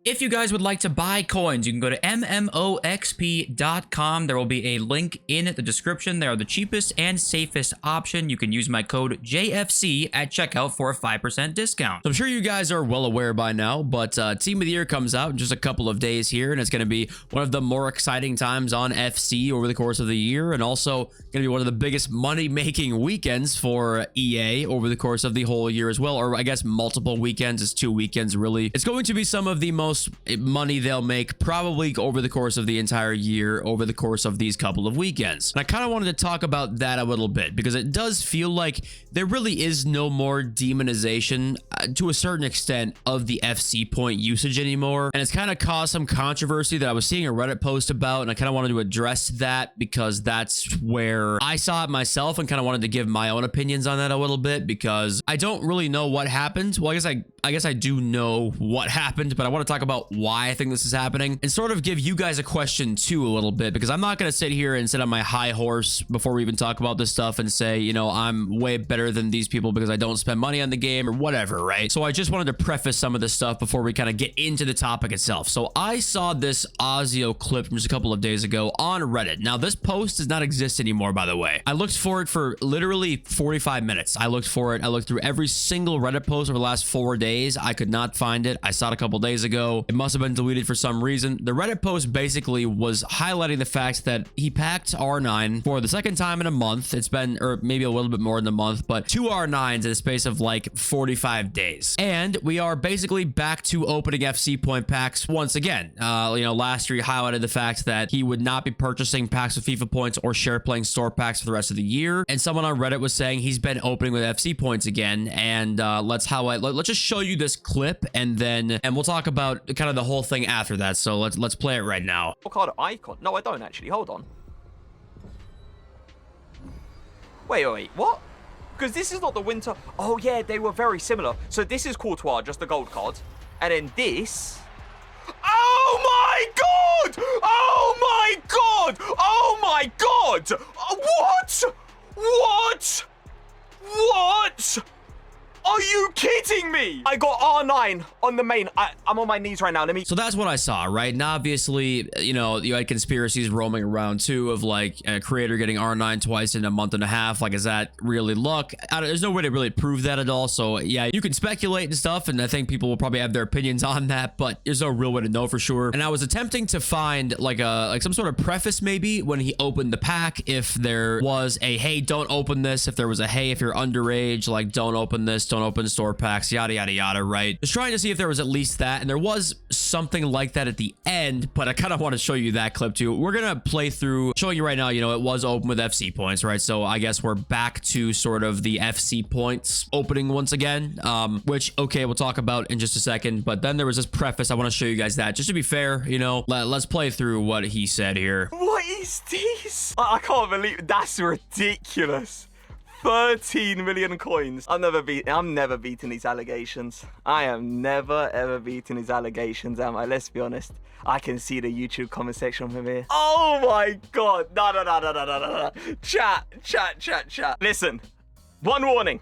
If you guys would like to buy coins, you can go to MMOXP.com. There will be a link in the description. They are the cheapest and safest option. You can use my code JFC at checkout for a 5% discount. So I'm sure you guys are well aware by now, but Team of the Year comes out in just a couple of days here, and it's going to be one of the more exciting times on FC over the course of the year, and also going to be one of the biggest money-making weekends for EA over the course of the whole year as well, or I guess multiple weekends. It's 2 weekends, really. It's going to be some of the most money they'll make probably over the course of the entire year, over the course of these couple of weekends. And I kind of wanted to talk about that a little bit because it does feel like there really is no more demonization to a certain extent of the FC point usage anymore. And it's kind of caused some controversy that I was seeing a Reddit post about, and I kind of wanted to address that because that's where I saw it myself and kind of wanted to give my own opinions on that a little bit because I don't really know what happened. Well, I guess I do know what happened, but I want to talk about why I think this is happening and sort of give you guys a question too a little bit, because I'm not going to sit here and sit on my high horse before we even talk about this stuff and say, you know, I'm way better than these people because I don't spend money on the game or whatever, right? So I just wanted to preface some of this stuff before we kind of get into the topic itself. So I saw this Auzio clip from just a couple of days ago on Reddit. Now this post does not exist anymore, by the way. I looked for it for literally 45 minutes. I looked for it. I looked through every single Reddit post over the last 4 days. I could not find it. I saw it a couple days ago. It must have been deleted for some reason. The Reddit post basically was highlighting the fact that he packed R9 for the second time in a month. It's been, or maybe a little bit more than a month, but 2 R9s in the space of like 45 days. And we are basically back to opening FC point packs once again. You know, last year he highlighted the fact that he would not be purchasing packs of FIFA points or share playing store packs for the rest of the year. And someone on Reddit was saying he's been opening with FC points again. And let's just show you this clip and we'll talk about kind of the whole thing after that. So let's play it right now. Card icon? No, I don't actually. Hold on. Wait, what? Because this is not the winter. Oh yeah, they were very similar. So this is Courtois, just the gold card, and then this. Oh my god! Oh my god! Oh my god! What? What? What? Are you kidding me? I got R9 on the main. I'm on my knees right now. Let me. So that's what I saw, right? And obviously, you know, you had conspiracies roaming around too of like a creator getting R9 twice in a month and a half. Like, is that really luck? There's no way to really prove that at all. So yeah, you can speculate and stuff. And I think people will probably have their opinions on that, but there's no real way to know for sure. And I was attempting to find like some sort of preface maybe when he opened the pack. If there was a, hey, don't open this. If there was a, hey, if you're underage, like don't open this. Don't open store packs, yada yada yada, right? Just trying to see if there was at least that, and there was something like that at the end, but I kind of want to show you that clip too. We're gonna play through showing you right now. You know, it was open with FC points, right? So I guess we're back to sort of the FC points opening once again, which okay, we'll talk about in just a second. But then there was this preface. I want to show you guys that just to be fair, you know. Let's play through what he said here. What is this? I can't believe that's ridiculous. 13 million coins. I'm never beating these allegations. I am never ever beating these allegations, am I? Let's be honest. I can see the YouTube comment section from here. Oh my god. No. Chat. Listen, one warning.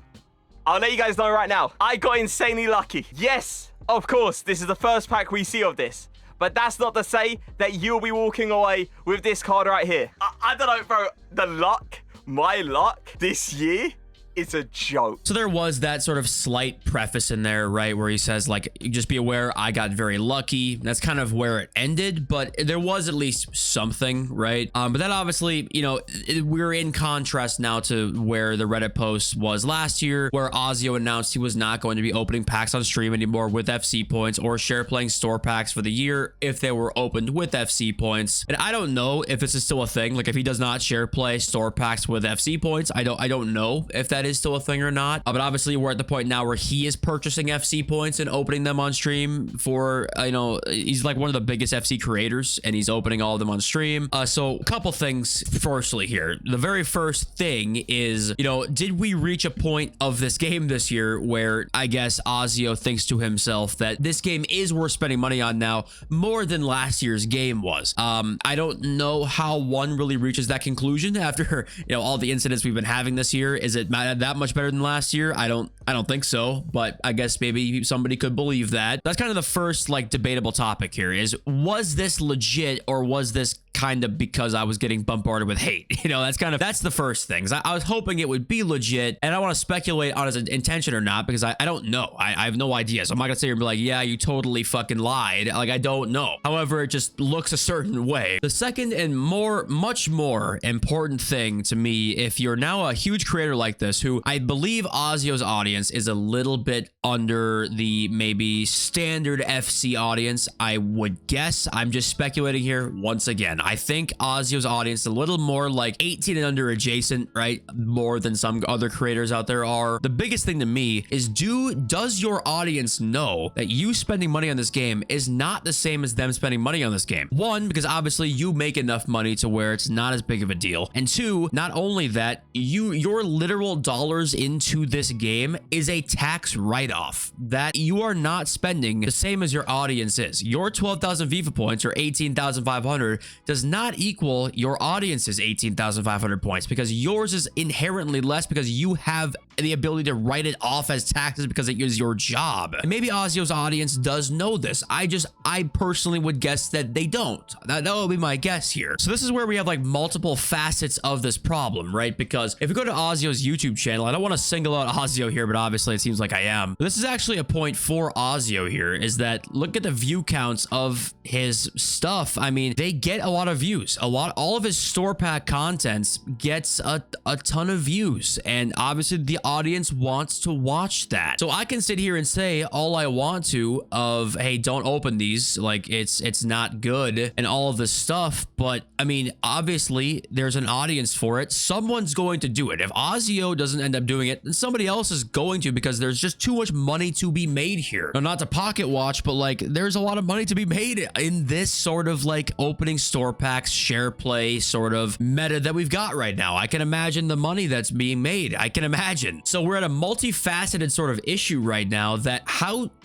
I'll let you guys know right now. I got insanely lucky. Yes, of course, this is the first pack we see of this. But that's not to say that you'll be walking away with this card right here. I don't know, bro. The luck. My luck this year is a joke. So there was that sort of slight preface in there, right, where he says like, just be aware I got very lucky. That's kind of where it ended, but there was at least something, right? But then obviously, you know, we're in contrast now to where the Reddit post was last year, where Auzio announced he was not going to be opening packs on stream anymore with FC points or share playing store packs for the year if they were opened with FC points. And I don't know if this is still a thing. Like if he does not share play store packs with FC points, I don't know if that is still a thing or not. But obviously we're at the point now where he is purchasing FC points and opening them on stream for, you know, he's like one of the biggest FC creators and he's opening all of them on stream. So a couple things firstly here. The very first thing is, you know, did we reach a point of this game this year where I guess Auzio thinks to himself that this game is worth spending money on now more than last year's game was? I don't know how one really reaches that conclusion after, you know, all the incidents we've been having this year. Is it that much better than last year? I don't think so, but I guess maybe somebody could believe that. That's kind of the first like debatable topic here is, was this legit or was this kind of because I was getting bombarded with hate? You know, that's the first thing. I was hoping it would be legit, and I don't want to speculate on his intention or not because I don't know. I have no idea. So I'm not gonna sit here and be like, yeah, you totally fucking lied. Like, I don't know. However, it just looks a certain way. The second and much more important thing to me, if you're now a huge creator like this, who I believe Auzio's audience is a little bit under the maybe standard FC audience, I would guess. I'm just speculating here once again. I think Auzio's audience is a little more like 18 and under adjacent, right? More than some other creators out there are. The biggest thing to me is, does your audience know that you spending money on this game is not the same as them spending money on this game? One, because obviously you make enough money to where it's not as big of a deal. And two, not only that, your literal dollars into this game is a tax write-off that you are not spending the same as your audience is. Your 12,000 FIFA points or 18,500 does not equal your audience's 18,500 points, because yours is inherently less because you have the ability to write it off as taxes because it is your job. And maybe Auzio's audience does know this. I personally would guess that they don't. That would be my guess here. So this is where we have like multiple facets of this problem, right? Because if we go to Auzio's YouTube channel, I don't want to single out Auzio here, but obviously it seems like I am. But this is actually a point for Auzio here, is that look at the view counts of his stuff. I mean, they get a lot of views. All of his store pack contents gets a ton of views, and obviously the audience wants to watch that. So I can sit here and say all I want to of, hey, don't open these, like it's not good and all of this stuff, but I mean, obviously there's an audience for it. Someone's going to do it. If Auzio doesn't end up doing it, then somebody else is going to, because there's just too much money to be made here. Now, not to pocket watch, but like there's a lot of money to be made in this sort of like opening store packs, share play sort of meta that we've got right now. I can imagine the money that's being made. I can imagine. So we're at a multifaceted sort of issue right now that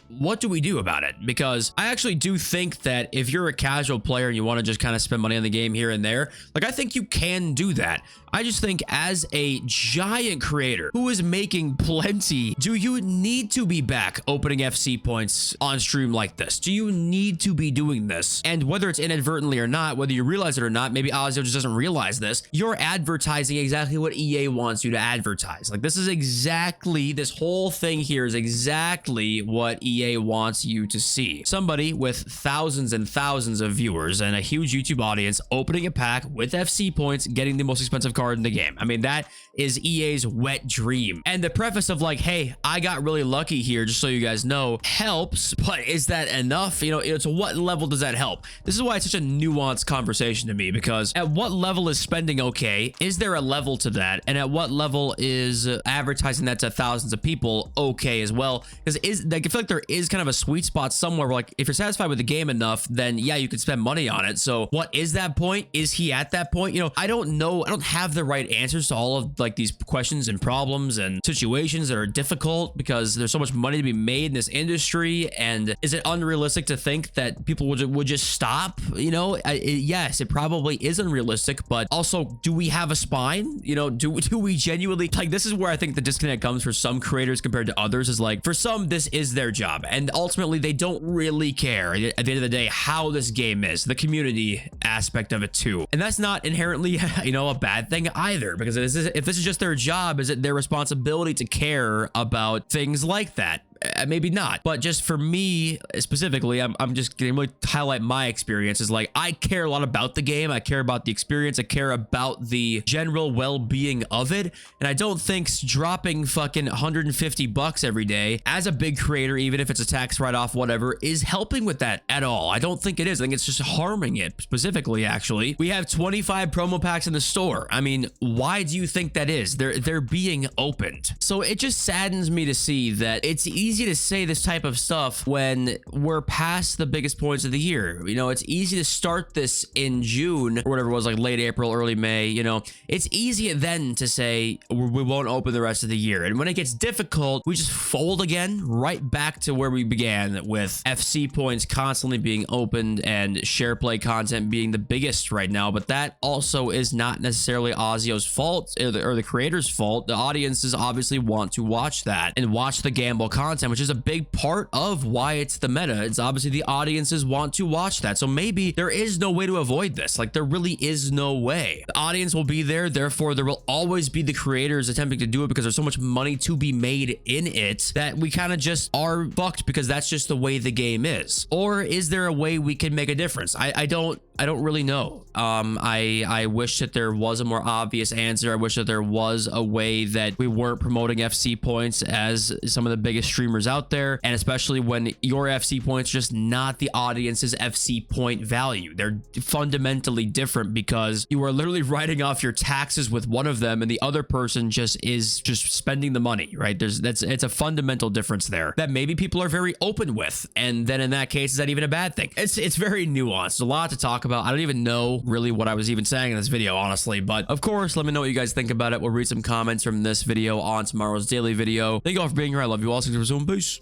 what do we do about it? Because I actually do think that if you're a casual player and you want to just kind of spend money on the game here and there, like I think you can do that. I just think as a giant creator who is making plenty, do you need to be back opening FC points on stream like this? Do you need to be doing this? And whether it's inadvertently or not, whether you realize it or not, maybe Auzio just doesn't realize this, you're advertising exactly what EA wants you to advertise. Like this whole thing here is exactly what EA wants you to see. Somebody with thousands and thousands of viewers and a huge YouTube audience opening a pack with FC points, getting the most expensive card in the game. I mean, that is EA's wet dream. And the preface of like, hey, I got really lucky here, just so you guys know, helps, but is that enough? You know, to what level does that help? This is why it's such a nuanced conversation to me, because at what level is spending okay? Is there a level to that? And at what level is advertising that to thousands of people okay as well? Because I feel like there is kind of a sweet spot somewhere where like, if you're satisfied with the game enough, then yeah, you could spend money on it. So what is that point? Is he at that point? You know, I don't know. I don't have the right answers to all of like these questions and problems and situations that are difficult, because there's so much money to be made in this industry. And is it unrealistic to think that people would just stop? You know, yes, it probably is unrealistic, but also, do we have a spine? You know, do we genuinely, like, this is where I think the disconnect comes for some creators compared to others, is like, for some, this is their job, and ultimately they don't really care at the end of the day how this game is, the community aspect of it too. And that's not inherently, you know, a bad thing either, because if this is just their job, is it their responsibility to care about things like that? Maybe not, but just for me specifically, I'm just gonna really highlight my experience. Is like, I care a lot about the game, I care about the experience, I care about the general well-being of it, and I don't think dropping fucking 150 bucks every day as a big creator, even if it's a tax write-off, whatever, is helping with that at all. I don't think it is. I think it's just harming it. Specifically, actually, we have 25 promo packs in the store. I mean, why do you think that is? They're being opened. So it just saddens me to see that it's easy easy to say this type of stuff when we're past the biggest points of the year. You know, it's easy to start this in June or whatever it was, like late April, early May. You know, it's easy then to say we won't open the rest of the year. And when it gets difficult, we just fold again, right back to where we began, with FC points constantly being opened and share play content being the biggest right now. But that also is not necessarily Auzio's fault or the creator's fault. The audiences obviously want to watch that and watch the gamble content, which is a big part of why it's the meta. It's obviously the audiences want to watch that. So maybe there is no way to avoid this. Like, there really is no way. The audience will be there, therefore there will always be the creators attempting to do it, because there's so much money to be made in it that we kind of just are fucked, because that's just the way the game is. Or is there a way we can make a difference? I don't really know. I wish that there was a more obvious answer. I wish that there was a way that we weren't promoting FC points as some of the biggest streamers out there, and especially when your FC points are just not the audience's FC point value. They're fundamentally different, because you are literally writing off your taxes with one of them and the other person is just spending the money, right? It's a fundamental difference there that maybe people are very open with, and then in that case, is that even a bad thing? It's very nuanced. A lot to talk about. I don't even know really what I was even saying in this video, honestly, but of course, let me know what you guys think about it. We'll read some comments from this video on tomorrow's daily video. Thank you all for being here. I love you all. See you soon. Peace.